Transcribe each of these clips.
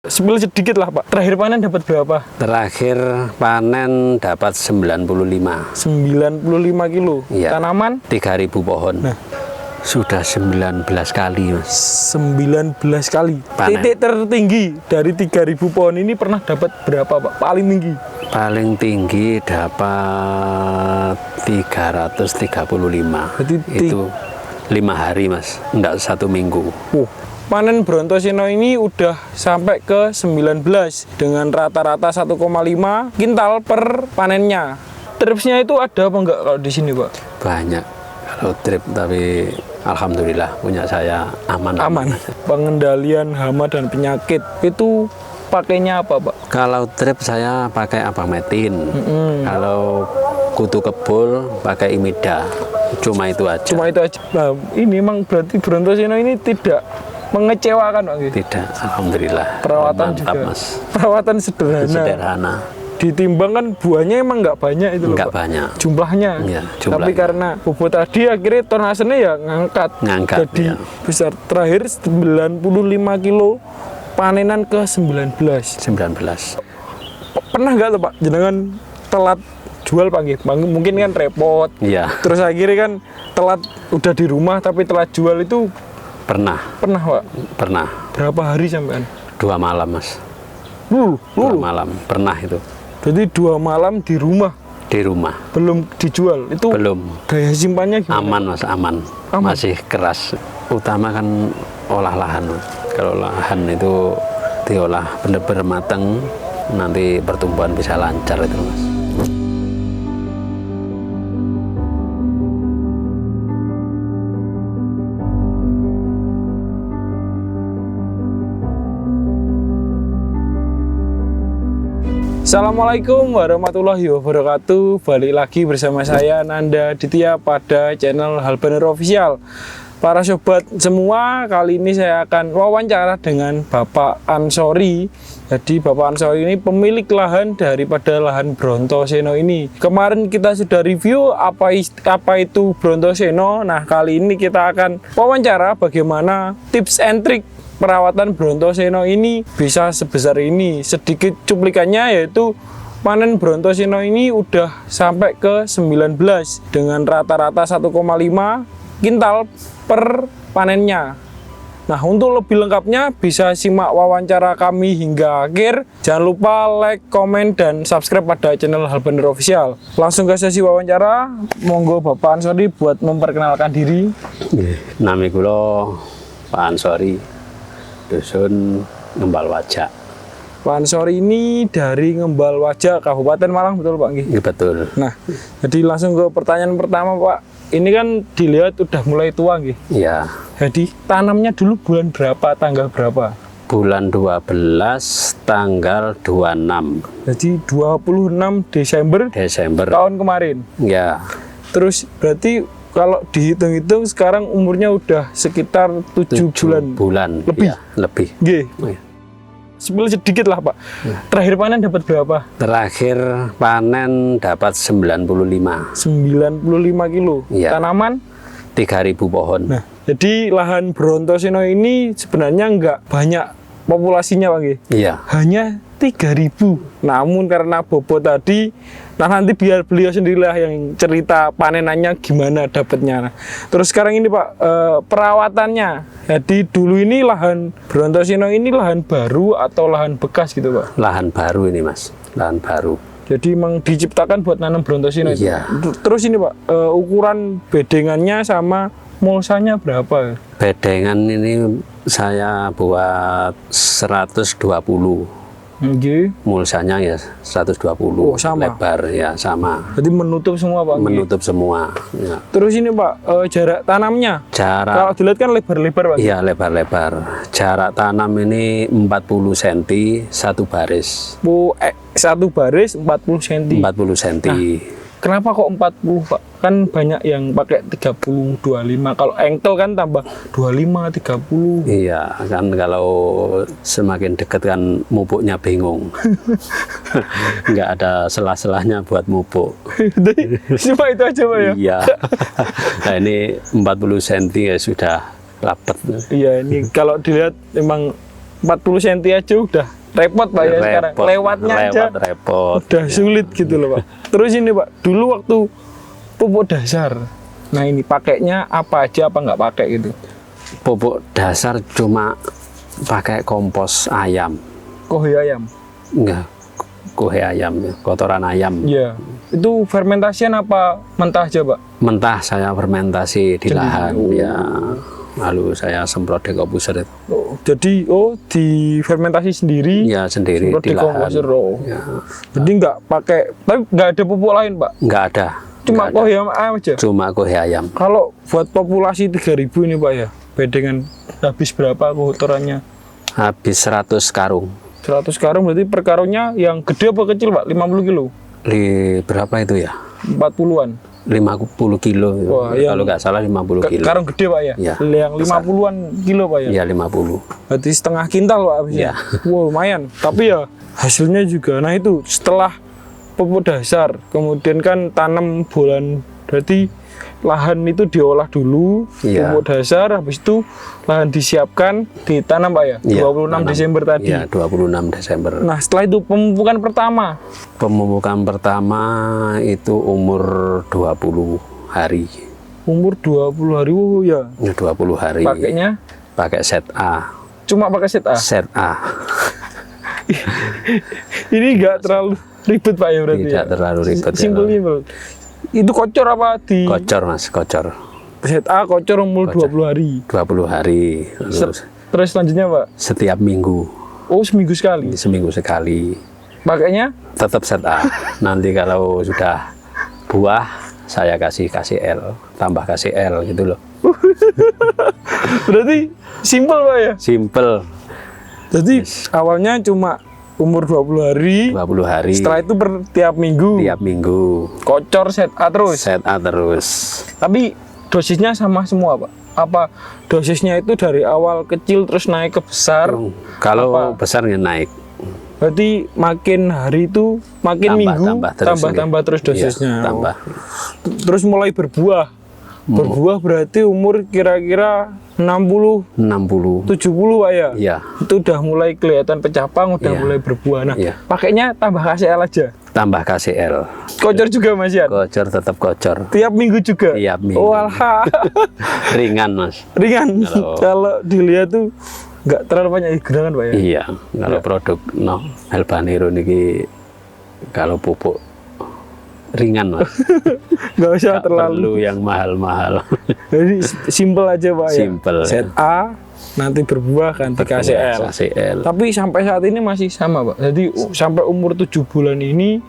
Spill sedikit lah Pak, terakhir panen dapat berapa? Terakhir panen dapat 95. 95 kilo. Iya. Tanaman? 3.000 pohon. Nah. Sudah 19 kali Mas. 19 kali. Panen. Titik tertinggi dari 3.000 pohon ini pernah dapat berapa Pak? Paling tinggi? Paling tinggi dapat 335. Berarti itu 5 hari Mas, enggak 1 minggu. Panen Brontoseno ini udah sampai ke 19 dengan rata-rata 1,5 kintal per panennya. Tripsnya itu ada apa enggak kalau di sini Pak? Banyak kalau trip, tapi alhamdulillah punya saya aman. Pengendalian hama dan penyakit itu pakainya apa Pak? Kalau trip saya pakai abametin. Kalau kutu kebul pakai imida. Cuma itu aja. Nah, ini memang berarti Brontoseno ini tidak mengecewakan Pak? Tidak, alhamdulillah. Perawatan mantap, juga. Mas. Perawatan sederhana. Ditimbang kan buahnya emang nggak banyak itu loh nggak Pak. banyak Jumlahnya. Ya, Tapi karena bobot tadi akhirnya tonasenya ya ngangkat. Jadi ya. besar. Terakhir 95 kilo panenan ke 19. Pernah nggak tuh Pak jenengan telat jual Pak? Mungkin kan repot. Iya. Terus akhirnya kan telat udah di rumah tapi telat jual itu Pernah Pak? Pernah. Berapa hari sampean? 2 malam Mas. 2 malam pernah itu. Jadi 2 malam di rumah. Di rumah. Belum dijual. Itu Belum. daya simpannya gimana? Aman Mas, aman. Masih keras. Utama kan olah lahan. Kalau lahan itu diolah benar-benar matang, nanti pertumbuhan bisa lancar itu Mas. Assalamualaikum warahmatullahi wabarakatuh. Balik lagi bersama saya Nanda Ditya pada channel Halbener Official. Para sobat semua, kali ini saya akan wawancara dengan Bapak Ansori. Jadi Bapak Ansori ini pemilik lahan daripada lahan Brontoseno ini. Kemarin kita sudah review apa itu Brontoseno. Nah, kali ini kita akan wawancara bagaimana tips and trick perawatan Brontoseno ini bisa sebesar ini. Sedikit cuplikannya yaitu panen Brontoseno ini udah sampai ke 19 dengan rata-rata 1,5 kintal per panennya. Nah, untuk lebih lengkapnya bisa simak wawancara kami hingga akhir. Jangan lupa like, komen, dan subscribe pada channel Halbener Official. Langsung ke sesi wawancara. Monggo Bapak Ansori buat memperkenalkan diri. Nami kula Pak Ansori, dusun Ngembal Wajak. Pak Ansori ini dari Ngembal Wajak, Kabupaten Malang, betul Pak? Iya betul. Nah, jadi langsung ke pertanyaan pertama Pak. Ini kan dilihat udah mulai tua nggih. Iya. Jadi tanamnya dulu bulan berapa, tanggal berapa? Bulan 12 tanggal 26 Jadi 26 Desember tahun kemarin. Ya. Terus berarti kalau dihitung-hitung sekarang umurnya udah sekitar 7 bulan. Lebih. Ya, lebih. Nggih. Ya. Spill sedikit lah Pak. Terakhir panen dapat berapa? Terakhir panen dapat 95. 95 kilo. Iya. Tanaman? 3.000 pohon. Nah, jadi lahan Brontoseno ini sebenarnya nggak banyak populasinya Pak nggih? Iya. Hanya 3.000. Namun karena bobot tadi, nah nanti biar beliau sendirilah yang cerita panenannya gimana dapatnya. Nah, terus sekarang ini Pak, perawatannya. Jadi dulu ini lahan Brontoseno ini lahan baru atau lahan bekas gitu Pak? Lahan baru ini Mas, lahan baru. Jadi memang diciptakan buat nanam Brontoseno itu. Iya. Terus ini Pak, ukuran bedengannya sama mulsanya berapa? Bedengan ini saya buat 120. Nggih. Mulsanya ya 120. Oh, sama. Lebar ya sama. Jadi menutup semua Pak? Menutup semua. Ya. Terus ini Pak, jarak tanamnya? Jarak. Kalau dilihat kan lebar-lebar Pak? Iya lebar-lebar. Jarak tanam ini 40 cm satu baris. Satu baris 40 cm. 40 cm. Nah, kenapa kok 40 Pak? Kan banyak yang pakai 30, 25. Kalau engkel kan tambah 25, 30. Iya, kan kalau semakin dekat kan mupuknya bingung. Nggak ada selah-selahnya buat mupuk. Cuma itu aja Pak ya? Iya. Nah ini 40 cm ya sudah rapet. Iya, ini kalau dilihat memang 40 cm aja udah repot Pak ya sekarang. Lewatnya aja repot. udah sulit gitu loh Pak. Terus ini Pak, dulu waktu pupuk dasar, nah ini pakainya apa aja apa nggak pakai gitu? Pupuk dasar cuma pakai kompos ayam. Kohi ayam? Enggak, kohe ayam, kotoran ayam. Iya. Itu fermentasian apa mentah aja Pak? Mentah saya fermentasi di lahan ya. Lalu saya semprot dekomposer. Jadi di fermentasi sendiri? Ya sendiri semprot di lahan. dekomposer. Ya. Jadi nggak pakai, tapi nggak ada pupuk lain Pak? Nggak ada. Cuma kohi ayam aja? Cuma kohe ayam. Kalau buat populasi 3.000 ini Pak ya, bedengan habis berapa kotorannya? Habis 100 karung. 100 karung berarti per karungnya yang gede apa kecil Pak? 50 kilo? Berapa itu ya? 40-an? 50 kilo. Wah, kalau nggak salah 50 kilo. Karung gede Pak ya? Ya. Yang 50-an kilo Pak ya? Iya 50. Berarti setengah kintal Pak habisnya? Ya. Wow, lumayan. Tapi ya hasilnya juga. Nah itu setelah pupuk dasar, kemudian kan tanam bulan, berarti lahan itu diolah dulu, Ya. pupuk dasar, habis itu lahan disiapkan, ditanam Pak ya? Ya, 26 tanam. Desember tadi. Iya 26 Desember. Nah setelah itu pemupukan pertama, Pemupukan pertama itu umur 20 hari. umur 20 hari, oh ya. 20 hari. Pakainya Pakai set A. cuma pakai set A. Set A. Ini enggak terlalu ribet Pak ya berarti. Tidak ya? terlalu ribet. Simpel. Itu kocor apa di Kocor Mas, kocor. set A kocor umur 20 hari. 20 hari. Lalu Terus selanjutnya Pak? setiap minggu. Oh seminggu sekali. Seminggu sekali. Pakainya Tetap set A. Nanti kalau sudah buah saya kasih L, tambah kasih L gitu loh. berarti simpel Pak ya. Simple. Jadi awalnya cuma umur 20 hari. 20 hari. Setelah itu per tiap minggu. Tiap minggu. Kocor set A terus. Set A terus. Tapi dosisnya sama semua Pak. Apa dosisnya itu dari awal kecil terus naik ke besar? Kalau Apa? besarnya naik. Berarti makin hari itu makin minggu tambah terus dosisnya. Iya, tambah. Terus mulai berbuah. Berbuah berarti umur kira-kira 60 60. 70 Pak ya? Iya. Itu udah mulai kelihatan pecapang, udah Iya. mulai berbuah. Nah, Iya. pakainya tambah KCL aja. Tambah kasih L. Kocor juga Mas Yan? Kocor tetap kocor. Tiap minggu juga? Tiap minggu. Oh alah. Ringan Mas. Ringan. Kalau- Kalau dilihat tuh nggak terlalu banyak gerangan Pak ya? Iya. Kalau produk Helbanero niki kalau pupuk ringan Mas. Nggak usah Nggak terlalu. perlu yang mahal-mahal. Jadi simple aja Pak ya? Simple. Set A, nanti berbuah ganti KCL. KCL. Tapi sampai saat ini masih sama Pak. Jadi sampai umur 7 bulan ini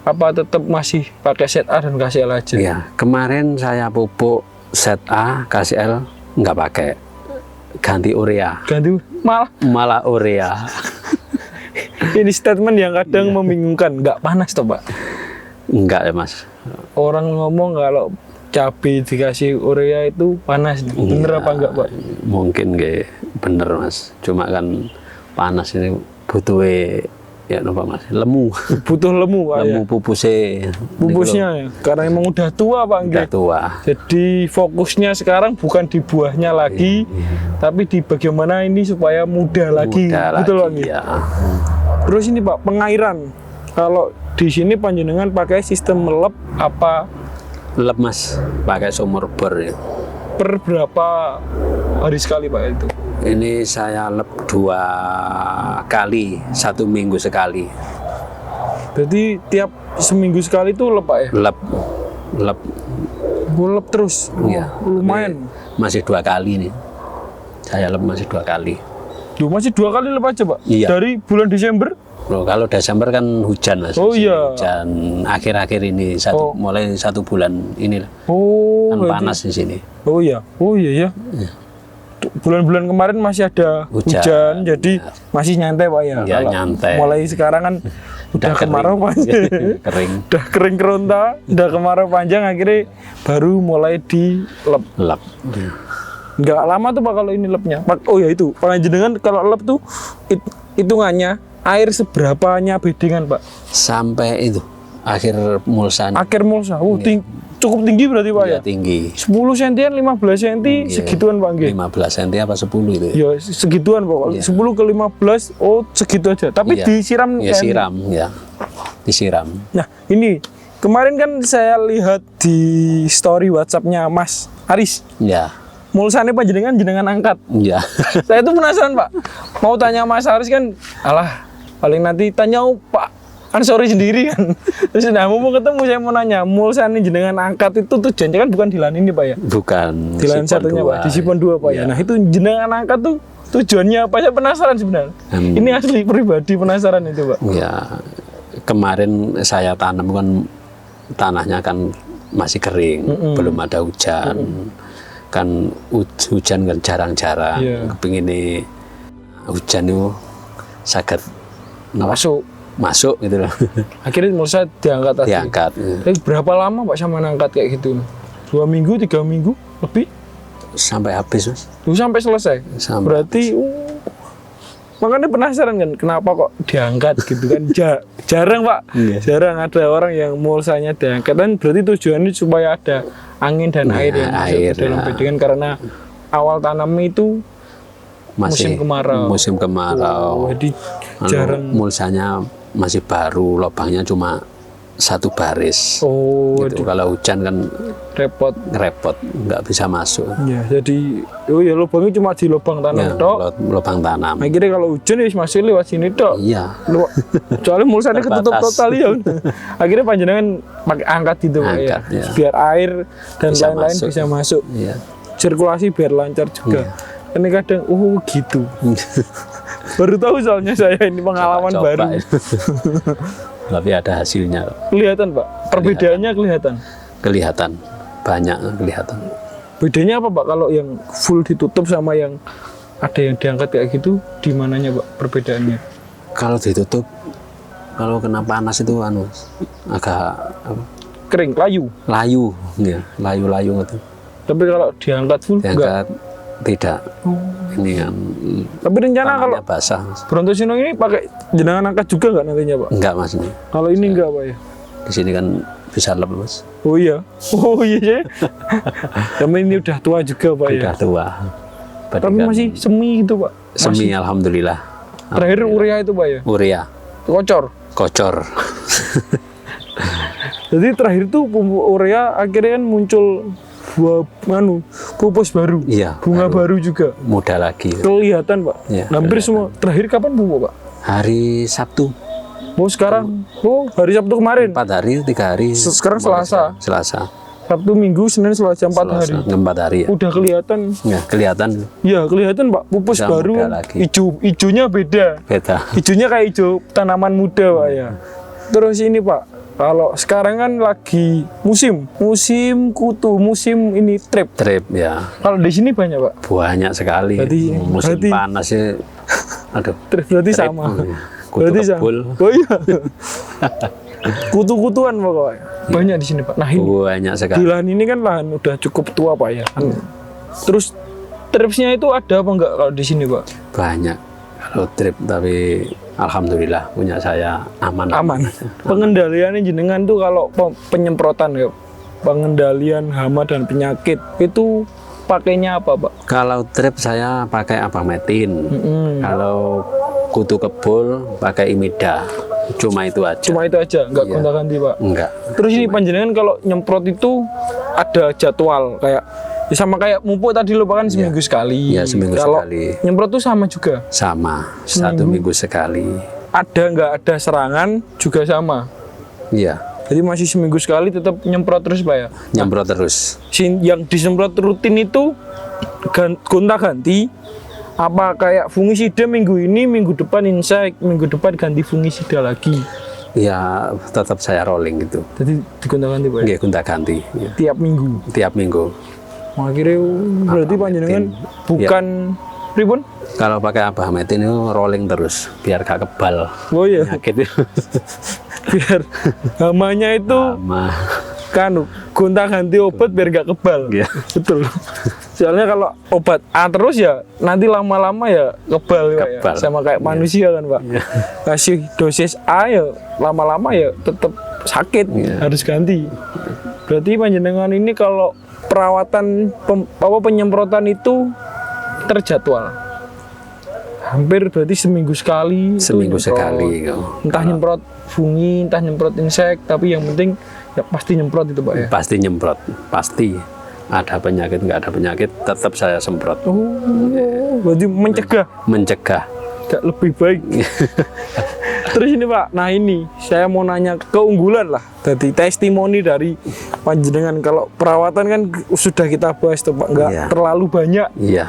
apa tetap masih pakai set A dan KCL aja? Ya, kemarin saya pupuk set A, KCL nggak pakai. Ganti urea. Ganti malah Urea. ini statement yang kadang Iya. membingungkan. Nggak panas toh Pak? Enggak ya Mas. Orang ngomong kalau cabai dikasih urea itu panas. Bener Iya. apa enggak Pak? Mungkin nggak bener Mas. Cuma kan panas ini butuh ya lupa Mas. Lemu. Butuh lemu Pak ya? Lemu pupusnya. Pupusnya ya? Karena emang udah tua Pak Udah nggih. tua. Jadi fokusnya sekarang bukan di buahnya lagi, tapi di bagaimana ini supaya muda lagi. Udah Betul Pak lagi nggih? ya. Terus ini Pak, pengairan. Kalau di sini panjenengan pakai sistem melep apa Lep Mas. Pakai sumur bor ya. per berapa hari sekali Pak itu? Ini saya lep 2 kali, 1 minggu sekali. Berarti tiap seminggu sekali itu lep Pak ya? Lep. Lep terus? Iya. Lumayan. Masih 2 kali nih. Saya lep masih 2 kali. Duh, masih 2 kali lep aja Pak? Iya. Dari bulan Desember? Loh, kalau Desember kan hujan Mas. Oh, iya. Hujan akhir-akhir ini Oh. mulai 1 bulan ini lah. Oh, Kan berarti- panas di sini. Oh iya ya. Bulan-bulan kemarin masih ada Hujan. hujan, jadi masih nyantai Pak ya. Iya, Kalau nyantai. Mulai sekarang kan udah kering. kemarau panjang, Kering. udah kering keronta, udah kemarau panjang, akhirnya baru mulai dilep. Lep. Nggak lama tuh Pak kalau ini lepnya. Oh ya itu, panjenengan kalau lep tuh hitungannya air seberapanya bedengan Pak? Sampai itu akhir mulsa. Akhir mulsa, cukup tinggi berarti Pak Ya ya? tinggi. 10 sentian, 15 senti, Iya. segituan Pak nggih. 15 cm apa 10 itu. Ya segituan Pak. Iya. 10 ke 15, oh segitu aja. Tapi Iya. disiram Ya kan? siram ya. Disiram. Nah ini kemarin kan saya lihat di story WhatsApp-nya Mas Aris. Ya. Mulsane jenengan angkat. Ya. Saya tuh penasaran Pak. Mau tanya Mas Aris kan, alah paling nanti tanya Pak Ansori sendiri kan. Terus nah mau ketemu saya mau nanya, mulsane jenengan angkat itu tujuannya kan bukan di lahan ini Pak ya? Bukan. Di lahan Sipon satunya dua. Pak, di Sipon 2 Pak ya. Ya. Nah itu jenengan angkat tuh tujuannya apa? Saya penasaran sebenarnya. Ini asli pribadi penasaran itu Pak. Ya, kemarin saya tanam kan tanahnya kan masih kering, belum ada hujan. Kan hujan kan jarang-jarang. Iya. Kepingin ini hujan itu saged masuk gitu loh. Akhirnya mulsa diangkat tadi. Diangkat. Tapi berapa lama Pak sama angkat kayak gitu? 2 minggu, 3 minggu lebih? Sampai habis, Mas. Sampai selesai. Sampai Berarti makanya penasaran kan kenapa kok diangkat gitu kan. Jarang Pak. Iya. Jarang ada orang yang mulsanya diangkat, dan berarti tujuannya supaya ada angin dan air yang masuk air, ke dalam ya. bedengan, karena awal tanam itu musim kemarau. Musim kemarau. Jadi Anu, jarang. mulsanya masih baru, lubangnya cuma 1 baris. Oh, Gitu. Kalau hujan kan repot. repot, nggak bisa masuk. Ya, jadi ya lubangnya cuma di lubang tanam Ya, tok. lubang tanam. Akhirnya kalau hujan ya masih lewat sini tok. Iya. Soalnya mulsanya ketutup Terbatas. total ya. Akhirnya panjenengan pakai angkat gitu Pak ya. Angkat, ya. Biar air dan Bisa lain-lain masuk. bisa masuk. Iya. Sirkulasi biar lancar juga. Ini kadang gitu. Iya. Baru tahu soalnya saya ini pengalaman Coba-coba baru. itu. Tapi ada hasilnya. Kelihatan Pak. Perbedaannya kelihatan. Kelihatan. Banyak kelihatan. Bedanya apa Pak kalau yang full ditutup sama yang ada yang diangkat kayak gitu, di mananya Pak perbedaannya? Kalau ditutup, kalau kena panas itu agak apa, Kering, layu. layu, ya, layu-layu gitu. Tapi kalau diangkat full enggak. Diangkat tidak. Ini kan Tapi rencana kalau tanahnya basah, Mas. Brontosino ini pakai jenengan angkat juga nggak nantinya Pak? Enggak, Mas, ini. Kalau ini enggak Pak ya? Di sini kan bisa lebih, Mas. Oh iya, ya. Tapi ini udah tua juga Pak ya. Udah tua. Tapi Berikan masih semi gitu Pak. semi, alhamdulillah. Terakhir urea itu Pak ya. Urea, Kocor. kocor. Jadi terakhir tuh pupuk urea akhirnya kan muncul pupus baru. Iya, Bunga baru juga. Muda lagi. Kelihatan Pak. Iya, Hampir semua. Terakhir kapan pupuk Pak? Hari Sabtu, Oh sekarang. Oh hari Sabtu kemarin. 4 hari, 3 hari. Sekarang Selasa. Selasa. Sabtu, Minggu, Senin, Selasa 4 hari. 4 hari ya. Udah kelihatan. Ya, kelihatan Ya kelihatan Pak. Pupus Udah baru. muda lagi. Hijaunya beda. beta. Hijaunya kayak hijau tanaman muda Pak ya. Terus ini Pak. Kalau sekarang kan lagi musim kutu, musim ini trip. Trip ya. Kalau di sini banyak Pak. Banyak sekali. Musim berarti- panas ya. Aduh. Trip berarti Trip. sama. Kutu Berarti sama. kebul. Oh iya. Kutu-kutuan pokoknya. Banyak di sini Pak. Nah ini Banyak di sekali. lahan ini kan lahan udah cukup tua Pak ya. Terus tripsnya itu ada apa enggak kalau di sini Pak? Banyak. Kalau trip tapi alhamdulillah punya saya aman. Aman. Pengendaliannya jenengan tuh kalau penyemprotan ya, pengendalian hama dan penyakit itu pakainya apa Pak? Kalau trip saya pakai abametin. Mm-mm. Kalau kutu kebul pakai imida. Cuma itu aja. Cuma itu aja, nggak Iya. gonta-ganti Pak. Enggak. Terus ini panjenengan kalau nyemprot itu ada jadwal kayak ya sama kayak mupuk tadi lo kan seminggu sekali. Iya, seminggu kalau sekali. nyemprot tuh sama juga. Sama. 1 minggu sekali. Ada nggak ada serangan juga sama. Iya. Jadi masih seminggu sekali tetap nyemprot terus Pak ya. Nyemprot terus. Yang disemprot rutin itu gonta-ganti apa kayak fungisida minggu ini, minggu depan insek, minggu depan ganti fungisida lagi. Ya tetap saya rolling gitu. Jadi digonta-ganti Pak ya? Nggih gonta-ganti. Ya. Tiap minggu. Tiap minggu. Akhirnya berarti panjenengan bukan pripun? Kalau pakai abametin itu rolling terus biar gak kebal Oh iya, penyakit itu. biar hamanya itu Sama. kan gonta-ganti obat biar gak kebal. Iya. Betul. Soalnya kalau obat A terus ya nanti lama-lama ya kebal, Pak, ya. Kebal. Sama kayak manusia kan Pak. Iya. Kasih dosis A ya lama-lama ya tetap sakit, Iya. harus ganti. Berarti panjenengan ini kalau perawatan penyemprotan itu terjadwal. Hampir berarti seminggu sekali. Seminggu itu nyemprot. sekali. Entah nyemprot fungi, entah nyemprot insek, tapi yang penting ya pasti nyemprot itu Pak ya. Pasti nyemprot, pasti. Ada penyakit nggak ada penyakit, tetap saya semprot. Oh, berarti mencegah. Mencegah. Gak lebih baik. Terus ini Pak, nah ini saya mau nanya keunggulan lah. Jadi testimoni dari panjenengan, kalau perawatan kan sudah kita bahas tuh Pak, nggak Iya. terlalu banyak. Iya.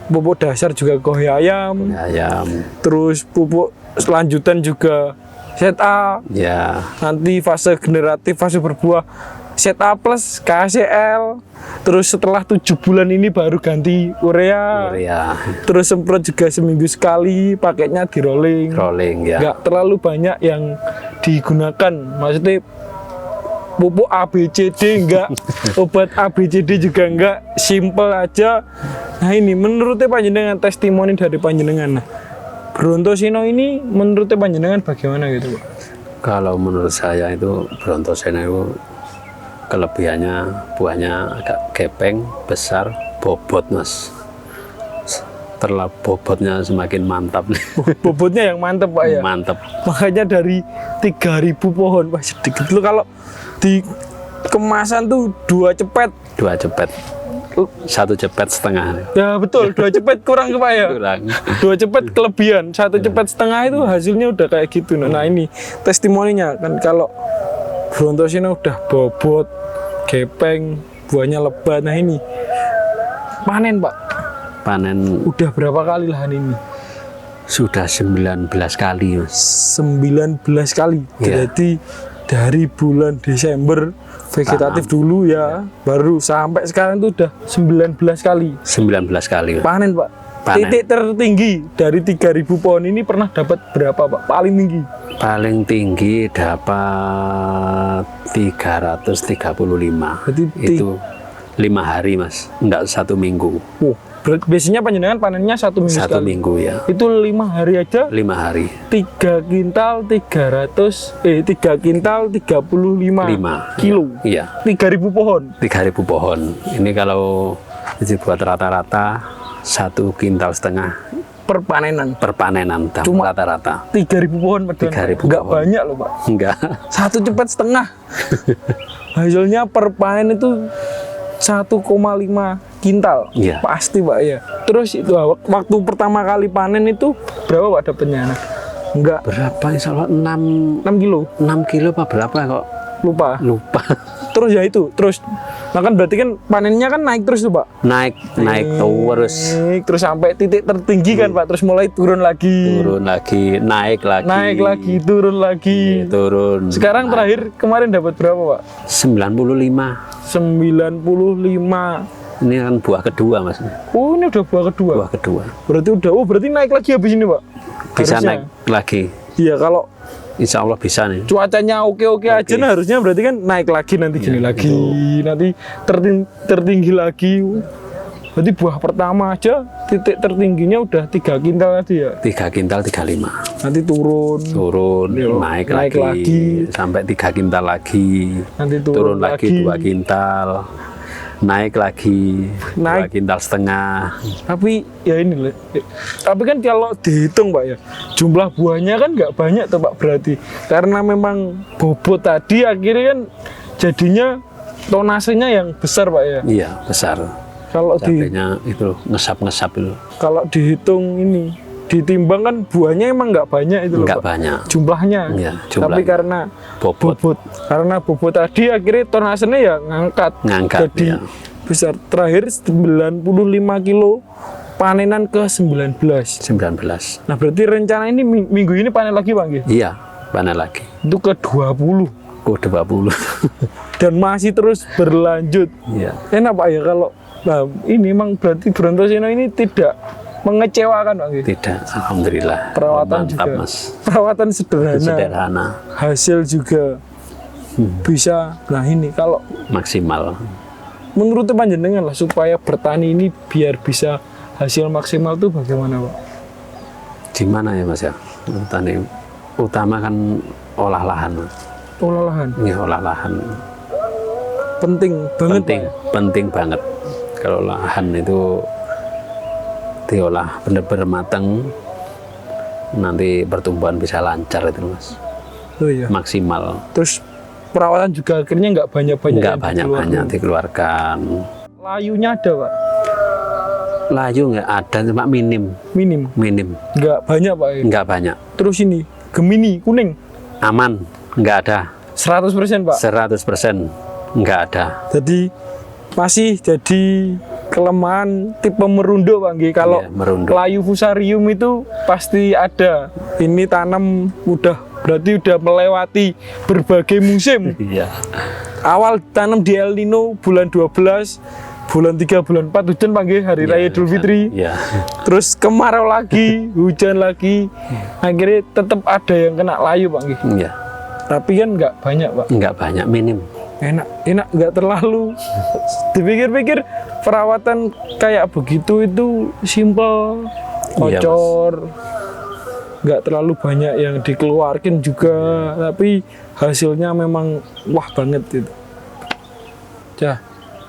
Pupuk dasar juga kohe ayam, Ayam. terus pupuk selanjutan juga ZA, Ya. nanti fase generatif, fase berbuah ZA plus KCL, terus setelah 7 bulan ini baru ganti urea, Ya. terus semprot juga seminggu sekali, paketnya di rolling. Rolling ya. Nggak terlalu banyak yang digunakan, maksudnya pupuk ABCD enggak, obat ABCD juga enggak, simple aja. Nah ini menurutnya panjenengan, testimoni dari panjenengan, nah Brontoseno ini menurutnya panjenengan bagaimana gitu Pak? Kalau menurut saya itu Brontoseno itu kelebihannya buahnya agak gepeng, besar, bobot mas. Terlalu bobotnya semakin mantap. Bobotnya yang mantep Pak ya. Mantap. Makanya dari 3.000 pohon, Pak sedikit dulu kalau di kemasan tuh 2 cepet. 2 cepet. 1 cepet setengah. Ya betul, 2 cepet kurang ke Pak ya. Kurang. 2 cepet kelebihan, 1 cepet setengah itu hasilnya udah kayak gitu. Nah ini testimoninya kan, kalau Brontoseno udah bobot, gepeng, buahnya lebat. Nah ini panen Pak, Panen udah berapa kali lahan ini? sudah 19 kali mas. 19 kali. Iya. Jadi dari bulan Desember vegetatif dulu ya, baru sampai sekarang itu udah 19 kali 19 kali. panen Pak. Panen. Titik tertinggi dari 3.000 pohon ini pernah dapat berapa Pak? Paling tinggi? Paling tinggi dapat 335. Berarti Itu 5 hari mas, enggak 1 minggu. Biasanya panjenengan panennya 1 minggu 1 sekali. minggu ya. Itu 5 hari aja 5 hari. 3 kintal 3 kintal 35 5 kilo. Iya. 3.000 pohon. 3.000 pohon. Ini kalau dibuat rata-rata 1,5 kintal Per panenan. per panenan Cuma rata-rata. 3.000 pohon per 3.000 Enggak pohon. banyak loh Pak. Enggak. 1 cepet setengah. Hasilnya per panen itu 1,5 kintal. Iya. Pasti Pak ya. Terus itu waktu pertama kali panen itu berapa Pak dapatnya? Enggak, Berapa insya Allah 6 6 kilo. apa berapa kok Lupa. lupa. Terus ya itu, terus nah kan berarti kan panennya kan naik terus tuh Pak. naik terus, Naik terus sampai titik tertinggi kan Pak, terus mulai turun lagi. turun lagi, naik lagi, Naik lagi, turun lagi. turun. Sekarang terakhir kemarin dapat berapa Pak? 95. 95. Ini kan buah kedua mas. Oh ini udah buah kedua. Buah kedua. Berarti naik lagi habis ini Pak? Bisa Harusnya. naik lagi. Iya kalau Insya Allah bisa nih. cuacanya oke aja, nah harusnya berarti kan naik lagi nanti gini lagi, nanti tertinggi lagi. Berarti buah pertama aja titik tertingginya udah 3 kintal tadi ya. 3 kintal 35. Nanti turun, Turun, naik lagi sampai 3 kintal lagi. nanti Turun lagi 2 kintal. Naik lagi 2,5 Naik. kintal. Tapi ya ini loh. Tapi kan kalau dihitung Pak ya, jumlah buahnya kan nggak banyak tuh Pak berarti. Karena memang bobot tadi akhirnya kan jadinya tonasenya yang besar Pak ya. Iya besar. Kalau Cabenya itu ngesap-ngesap itu. kalau dihitung ini, ditimbang kan buahnya emang nggak banyak itu loh Enggak Pak. banyak. Jumlahnya. Iya, Tapi jumlahnya. karena Bobot. karena bobot tadi akhirnya tonasenya ya ngangkat. Ngangkat, Jadi iya. besar. Terakhir 95 kilo panenan ke 19. 19. Nah berarti rencana ini minggu ini panen lagi Pak Nggih? Iya, panen lagi. Itu ke 20 Kode 20. dan masih terus berlanjut. Iya. Enak Pak ya kalau nah, ini memang berarti Brontoseno ini tidak mengecewakan Pak Nggih? Tidak, alhamdulillah. Perawatan mantap juga. mas. Perawatan sederhana. Sederhana, Hasil juga bisa. Nah ini kalau maksimal. menurut panjenengan lah supaya bertani ini biar bisa hasil maksimal tuh bagaimana Pak? Gimana ya mas ya? Tani utama kan olah lahan. Mas. Olah lahan. Ini olah lahan. penting banget. penting, Pak. penting banget. Kalau lahan itu diolah benar-benar matang, nanti pertumbuhan bisa lancar itu Mas, Oh iya. maksimal. Terus perawatan juga akhirnya nggak banyak-banyak. Nggak yang banyak-banyak dikeluarkan. dikeluarkan. Layunya ada Pak? Layu nggak ada, cuma minim, Minim. Nggak banyak Pak. Ya? nggak banyak. Terus ini Gemini kuning Aman, nggak ada. 100% Pak. 100% nggak ada. Jadi masih jadi kelemahan tipe merundo Pak Nggih. Kalau Iya, merundo. layu fusarium itu pasti ada. Ini tanam berarti udah melewati berbagai musim. Iya. Awal tanam di El Nino bulan 12, bulan 3, bulan 4 hujan Pak Nggih, hari raya Idul Fitri. Iya. Terus kemarau lagi, hujan lagi. Akhirnya tetap ada yang kena layu Pak Nggih. Iya. Tapi kan nggak banyak Pak. Nggak banyak, minim. Enak nggak terlalu. Dipikir-pikir perawatan kayak begitu itu simple, Iya, kocor, nggak terlalu banyak yang dikeluarkan juga, tapi hasilnya memang wah banget itu.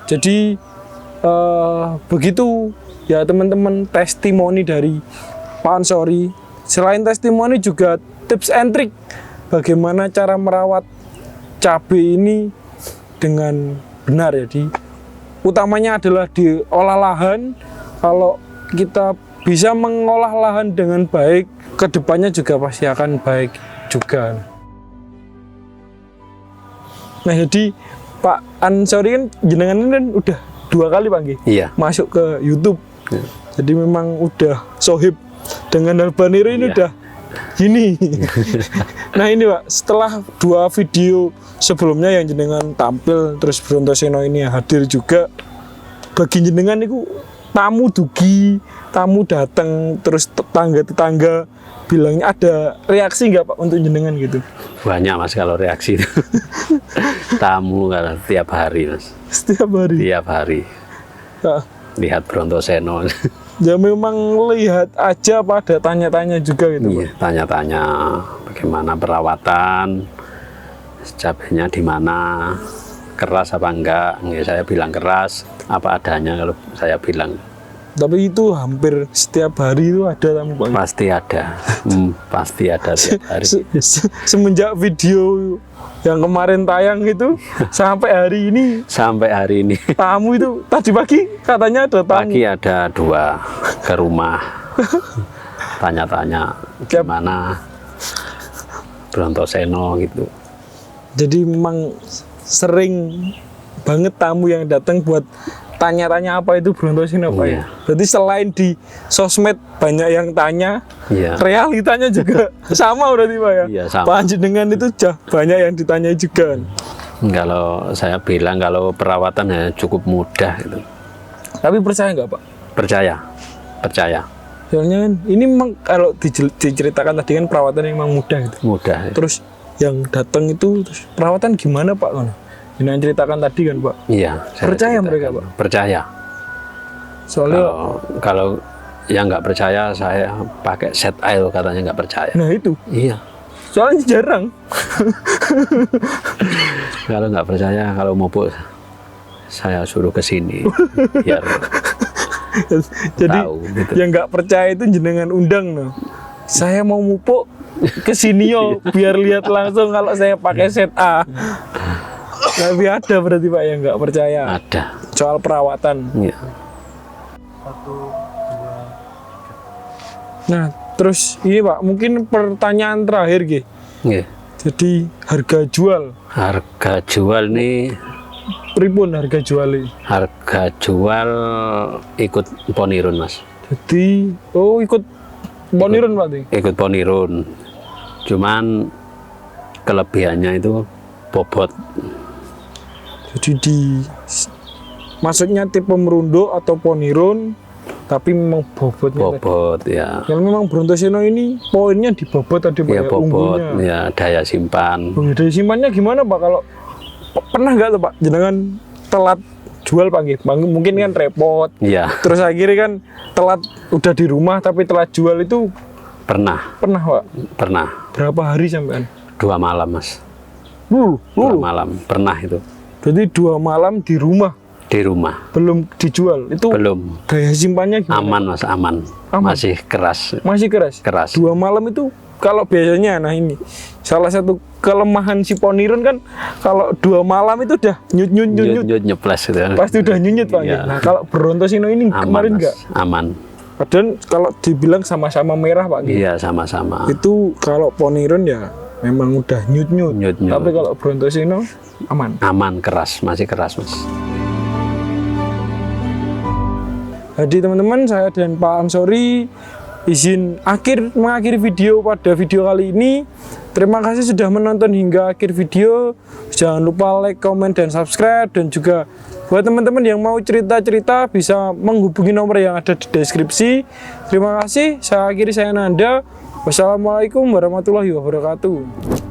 Jadi begitu ya teman-teman, testimoni dari Pak Ansori. Selain testimoni juga tips and trick bagaimana cara merawat cabai ini dengan benar ya. Utamanya adalah diolah lahan. Kalau kita bisa mengolah lahan dengan baik, kedepannya juga pasti akan baik juga. Nah jadi Pak Ansori kan jenengan ini kan udah 2 kali Pak Nggih Iya. masuk ke YouTube. Iya. Jadi memang udah sohib dengan Halbanero ini Iya. udah gini. Nah ini Pak, setelah 2 video sebelumnya yang jenengan tampil, terus Brontoseno ini hadir juga, bagi jenengan itu tamu dugi, tamu datang, terus tetangga bilangnya, ada reaksi nggak Pak untuk jenengan gitu? Banyak Mas kalau reaksi itu. Tamu kalau tiap hari Mas. Setiap hari. Tiap hari. Nah, Lihat Brontoseno. ya memang lihat aja apa ada tanya-tanya juga gitu Pak? Iya, tanya-tanya bagaimana perawatan, cabainya di mana, keras apa enggak. Ya, saya bilang keras, apa adanya kalau saya bilang. Tapi itu hampir setiap hari itu ada tamu Pak. Pasti ada. Pasti ada tiap hari. Semenjak video yang kemarin tayang itu sampai hari ini Sampai hari ini. tamu itu tadi pagi katanya ada tamu. Pagi ada 2 ke rumah. Tanya-tanya Tiap- gimana Brontoseno gitu. Jadi memang sering banget tamu yang datang buat tanya-tanya apa itu Brontoseno Pak ya. Iya. Berarti selain di sosmed banyak yang tanya, Iya. realitanya juga sama berarti Pak ya. Iya, sama. Pak Jenengan itu banyak yang ditanya juga. Kalau saya bilang kalau perawatan ya cukup mudah gitu. Tapi percaya nggak Pak? Percaya. Soalnya kan ini memang kalau diceritakan tadi kan perawatan yang memang mudah gitu. Mudah. Terus yang datang itu terus perawatan gimana Pak? Yang ceritakan tadi kan Pak. Iya. saya Percaya ceritakan. mereka, Pak? Percaya. Soalnya Kalau yang nggak percaya saya pakai set air katanya nggak percaya. nah itu. Iya. Soalnya jarang. Kalau nggak percaya, kalau mau saya suruh ke sini biar Jadi tahu gitu. yang nggak percaya itu jenengan undang no. Saya mau mupuk ke sini yo biar lihat langsung kalau saya pakai set A. Tapi ada berarti Pak yang nggak percaya Ada. soal perawatan. Iya. Nah, terus ini Pak, mungkin pertanyaan terakhir Ki. Iya. Jadi harga jual, Harga jual nih, pripun harga jual? harga jual ikut Ponirun Mas. Jadi ikut Ponirun Pak Ti? Ikut Ponirun. Cuman kelebihannya itu bobot. Jadi maksudnya tipe merundo atau Ponirun, tapi memang bobotnya tadi. Bobot ya. Yang memang Brontoseno ini poinnya di bobot tadi Pak Ya ya, bobot, unggulnya. ya daya simpan. Daya simpannya gimana Pak? Kalau pernah nggak tuh Pak jenengan telat jual Pak Nggih? Mungkin kan repot. Ya, Terus akhirnya kan telat udah di rumah tapi telat jual itu pernah Pak? pernah Berapa hari sampean? 2 malam Mas. 2 2 malam pernah itu. Berarti 2 malam di rumah, di rumah. belum dijual. Itu Belum. daya simpannya gimana? Aman Mas, aman. Aman. Masih keras. Masih keras. Keras. 2 malam itu kalau biasanya, nah ini salah satu kelemahan si Poniron kan, kalau 2 malam itu udah nyut. Nyeples gitu. Pasti udah nyut Pak. Iya. Nah kalau Brontosino ini Aman, kemarin Mas. enggak. Aman. Padahal kalau dibilang sama-sama merah Pak. Iya, sama-sama. Itu kalau Poniron ya memang udah nyut. Nyut-nyut. Tapi kalau Brontosino aman. Aman, keras, masih keras Mas. Jadi teman-teman, saya dan Pak Ansori izin mengakhiri video pada video kali ini. Terima kasih sudah menonton hingga akhir video. Jangan lupa like, comment, dan subscribe. Dan juga buat teman-teman yang mau cerita-cerita bisa menghubungi nomor yang ada di deskripsi. Terima kasih. Saya Nanda. Wassalamualaikum warahmatullahi wabarakatuh.